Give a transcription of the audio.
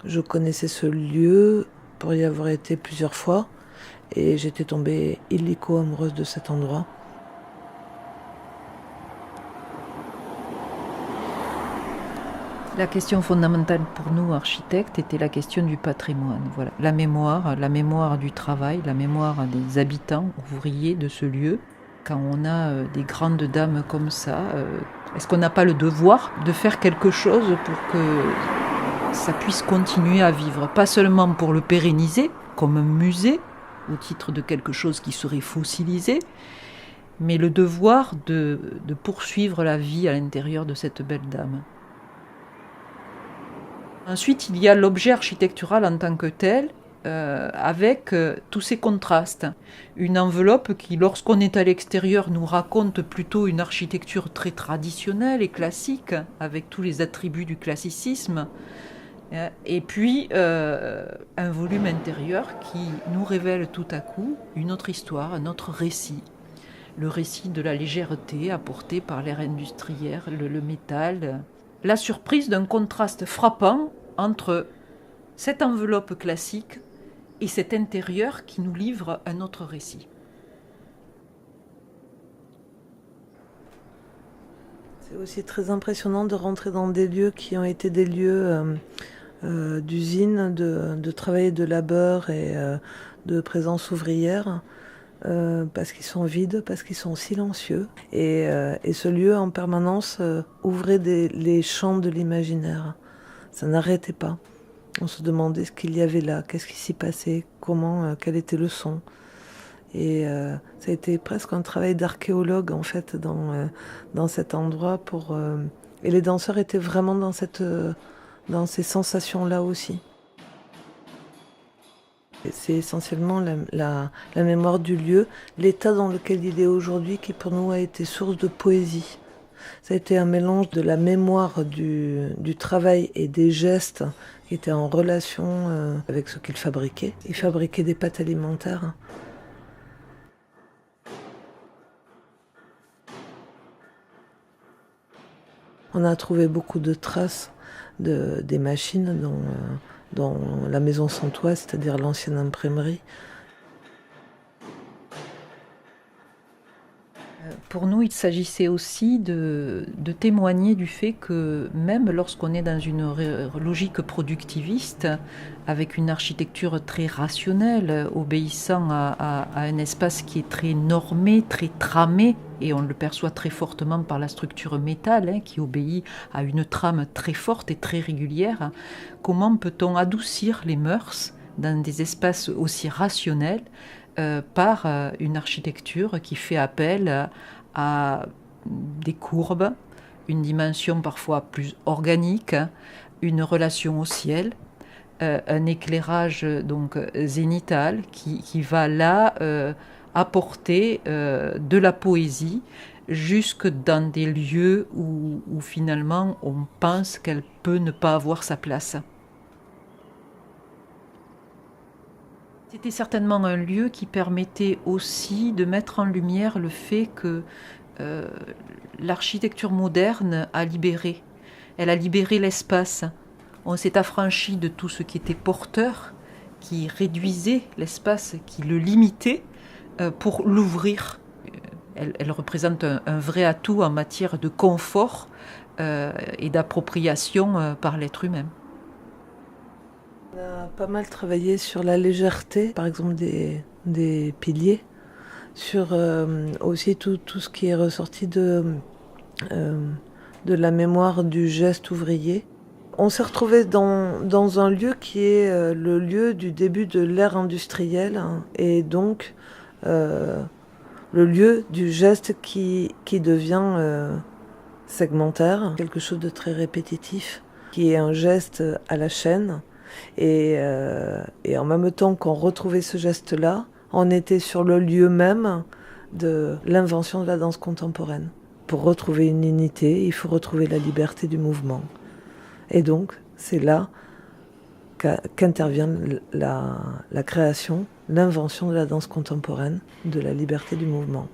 Je connaissais ce lieu pour y avoir été plusieurs fois et j'étais tombée illico amoureuse de cet endroit. La question fondamentale pour nous, architectes, était la question du patrimoine. Voilà. La mémoire du travail, la mémoire des habitants, ouvriers de ce lieu. Quand on a des grandes dames comme ça, est-ce qu'on n'a pas le devoir de faire quelque chose pour que ça puisse continuer à vivre? Pas seulement pour le pérenniser, comme un musée, au titre de quelque chose qui serait fossilisé, mais le devoir de poursuivre la vie à l'intérieur de cette belle dame. Ensuite, il y a l'objet architectural en tant que tel, avec tous ces contrastes. Une enveloppe qui, lorsqu'on est à l'extérieur, nous raconte plutôt une architecture très traditionnelle et classique, avec tous les attributs du classicisme. Et puis, un volume intérieur qui nous révèle tout à coup une autre histoire, un autre récit. Le récit de la légèreté apportée par l'ère industrielle, le métal. La surprise d'un contraste frappant entre cette enveloppe classique et cet intérieur qui nous livre un autre récit. C'est aussi très impressionnant de rentrer dans des lieux qui ont été des lieux d'usine, de travail et de labeur et de présence ouvrière. Parce qu'ils sont vides, parce qu'ils sont silencieux. Et ce lieu en permanence ouvrait les champs de l'imaginaire. Ça n'arrêtait pas. On se demandait ce qu'il y avait là, qu'est-ce qui s'y passait, comment, quel était le son. Et ça a été presque un travail d'archéologue en fait dans cet endroit. Et les danseurs étaient vraiment dans ces sensations-là aussi. C'est essentiellement la mémoire du lieu, l'état dans lequel il est aujourd'hui qui pour nous a été source de poésie. Ça a été un mélange de la mémoire du travail et des gestes qui étaient en relation avec ce qu'il fabriquait. Il fabriquait des pâtes alimentaires. On a trouvé beaucoup de traces des machines dans la maison Santois, c'est-à-dire l'ancienne imprimerie. Pour nous, il s'agissait aussi de témoigner du fait que même lorsqu'on est dans une logique productiviste, avec une architecture très rationnelle, obéissant à un espace qui est très normé, très tramé, et on le perçoit très fortement par la structure métal, qui obéit à une trame très forte et très régulière, comment peut-on adoucir les mœurs dans des espaces aussi rationnels par une architecture qui fait appel à des courbes, une dimension parfois plus organique, une relation au ciel, un éclairage donc zénital qui va là apporter de la poésie jusque dans des lieux où finalement on pense qu'elle peut ne pas avoir sa place. C'était certainement un lieu qui permettait aussi de mettre en lumière le fait que euh, l'architecture moderne a libéré. Elle a libéré l'espace. On s'est affranchi de tout ce qui était porteur, qui réduisait l'espace, qui le limitait pour l'ouvrir. Elle représente un vrai atout en matière de confort et d'appropriation par l'être humain. On a pas mal travaillé sur la légèreté, par exemple des piliers, sur aussi tout ce qui est ressorti de la mémoire du geste ouvrier. On s'est retrouvé dans un lieu qui est le lieu du début de l'ère industrielle hein, et donc le lieu du geste qui devient segmentaire, quelque chose de très répétitif, qui est un geste à la chaîne. Et en même temps qu'on retrouvait ce geste-là, on était sur le lieu même de l'invention de la danse contemporaine. Pour retrouver une unité, il faut retrouver la liberté du mouvement. Et donc, c'est là qu'intervient la création, l'invention de la danse contemporaine, de la liberté du mouvement.